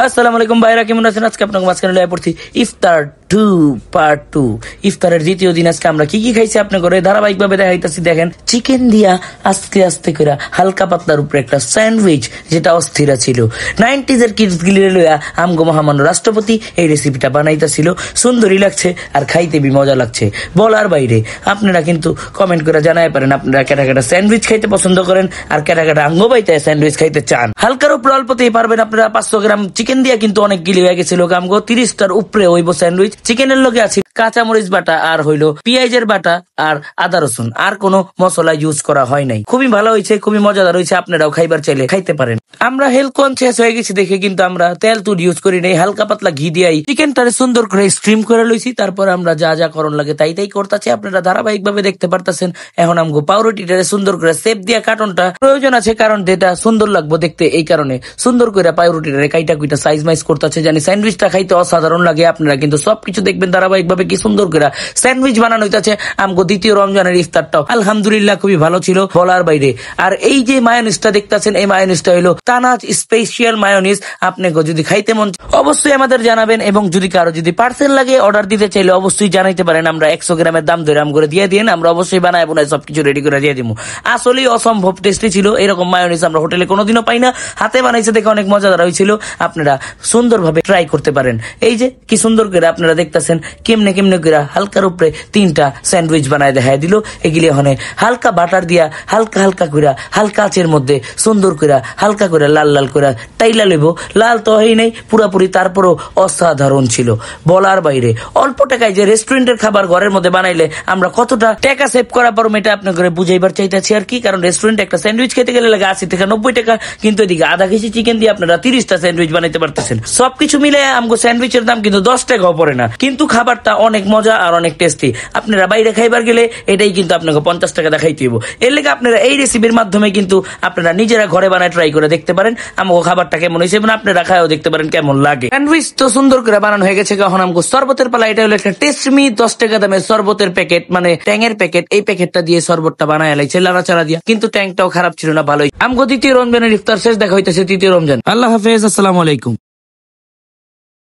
আসসালামু আলাইকুম ভাইরা, কেমন আছেন? আজকে আপনাকে মাঝখানে লয়ে পড়ছি ইফতার 2 পার্ট 2। ইফতারের দ্বিতীয় দিন আজকে আমরা কি কি খাইছি আপনি করে ধারাবাহিক ভাবে দেখাইতেছি। দেখেন, চিকেন দিয়া আস্তে আস্তে করে হালকা পাতলার উপরে একটা স্যান্ডউইচ, যেটা অস্থির ছিল। 90s এর কিডস গিলে লইয়া আমগো মহামান্য রাষ্ট্রপতি এই রেসিপিটা বানাইতেছিল। সুন্দরই লাগছে আর খাইতে বি মজা লাগছে বলার বাইরে। আপনারা কিন্তু কমেন্ট করে জানাই পারেন আপনারা কেটা কেটা স্যান্ডউইচ খাইতে পছন্দ করেন আর কেটা কেটা আঙ্গো বাইতে স্যান্ডউইচ খাইতে চান। হালকার উপরে অল্পতেই পারবেন আপনারা। 500 গ্রাম চিকেন দিয়া কিন্তু অনেক গিলি হয়ে গেছিল আমগো। 30টার উপরে হইব স্যান্ডউইচ। চিকেনের লগে আছে কাঁচামরিচ বাটা আর হইলো পেঁয়াজের বাটা আর আদা রসুন, আর কোনো মশলা ইউজ করা হয় নাই। খুবই ভালো হয়েছে, খুবই মজাদার হয়েছে। আপনারাও খাইবার চাইলে খাইতে পারেন। আমরা হেলথ কনসিয়াস হয়ে গেছি দেখে কিন্তু আমরা তেল তুল ইউজ করি নাই, হালকা পাতলা ঘি দিয়াই চিকেনটারে সুন্দর করে স্ট্রিম করে লইছি। তারপর আমরা যা যা করণ লাগে তাই তাই করতেছি, আপনারা ধারাবাহিক ভাবে দেখতে পারতেছেন। এখন আমগো পাউরুটিটারে সুন্দর করে সেপ দিয়া কাটনটা প্রয়োজন আছে, কারণ যেটা সুন্দর লাগবো দেখতে, এই কারণে সুন্দর করে পাউরুটিটারে কাইটা কুইটা সাইজ মাইজ করতেছে, জানি স্যান্ডউইচটা খাইতে অসাধারণ লাগে। আপনারা কিন্তু সবকিছু দেখবেন ধারাবাহিক ভাবে কি সুন্দর করে স্যান্ডউইচ বানানো হইতাছে। আমগো দ্বিতীয় রমজানের ইফতারটাও আলহামদুলিল্লাহ খুবই ভালো ছিল বলার বাইরে। আর এই যে মায়োনিজটা দেখতেছেন, এই মায়োনিজটা হলো তানাজ স্পেশাল মায়োনিজ। আপনাকে যদি খাইতে মন অবশ্যই আমাদের জানাবেন, এবং যদি কারো যদি পার্সেল লাগে অর্ডার দিতে চাইলে অবশ্যই জানাইতে পারেন। আমরা 100 গ্রামের দাম ধরে আম করে দিয়ে দিন, আমরা অবশ্যই বানায় বোনায় সবকিছু রেডি করে দিয়ে দিব। আসলেই অসম্ভব টেস্টি ছিল। এরকম মায়োনিজ আমরা হোটেলে কোনোদিনও পাই না। হাতে বানাইছে দেখে অনেক মজাদার হয়েছিল। আপনারা সুন্দরভাবে ট্রাই করতে পারেন। এই যে কি সুন্দর করে আপনারা দেখতেছেন কেমনে কেমনে করে হালকার উপরে 3টা স্যান্ডউইচ বানায় দেখায় দিল। এগুলি হনে হালকা বাটার দিয়া হালকা হালকা করে হালকা আঁচের মধ্যে সুন্দর করে হালকা করে লাল লাল করে টাইলা লইব। লাল তো হয় নাই পুরাপুরি, তারপরও অসাধারণ ছিল বলার বাইরে। অল্প টাকায় যে রেস্টুরেন্টের খাবার ঘরের মধ্যে বানাইলে আমরা কতটা টাকা সেভ করা পারবো, এটা আপনাকে বুঝাইবার চাইতেছি আর কি। কারণ রেস্টুরেন্টে একটা স্যান্ডউইচ খেতে গেলে লাগে 80 থেকে 90 টাকা, কিন্তু এদিকে আধা কেজি চিকেন দিয়ে আপনারা 30টা স্যান্ডউইচ বানাইতে পারতেছেন। সবকিছু মিলে আমগো স্যান্ডউইচের দাম কিন্তু 10 টাকাও পড়ে না, কিন্তু খাবারটা অনেক মজা আর অনেক টেস্টি। আপনারা বাইরে খাইবার গেলে এটাই কিন্তু আপনাকে 50 টাকা দেখাইতে হইব। এর লেগে আপনারা এই রেসিপির মাধ্যমে কিন্তু আপনারা নিজেরা ঘরে বানায় ট্রাই করে দেখতে পারেন আমগো খাবারটা কেমন হয়েছে, এবং আপনারা খাইও দেখতে পারেন কেমন লাগে। স্যান্ডউইচ তো সুন্দর করে বানানো হয়ে গেছে। এখন আমগো শরবতের পালা। এটা হলো একটা টেস্টমি 10 টাকা দামের শরবতের প্যাকেট, মানে ট্যাংয়ের প্যাকেট। এই প্যাকেটটা দিয়ে শরবতটা বানায় লাইছে লাড়াচাড়া দিয়া, কিন্তু ট্যাংটাও খারাপ ছিল না, ভালোই। আমগো দ্বিতীয় রমজানের ইফতার শেষ। দেখা হইতেছে তৃতীয় রমজান। আল্লাহ হাফেজ, আসসালামু আলাইকুম।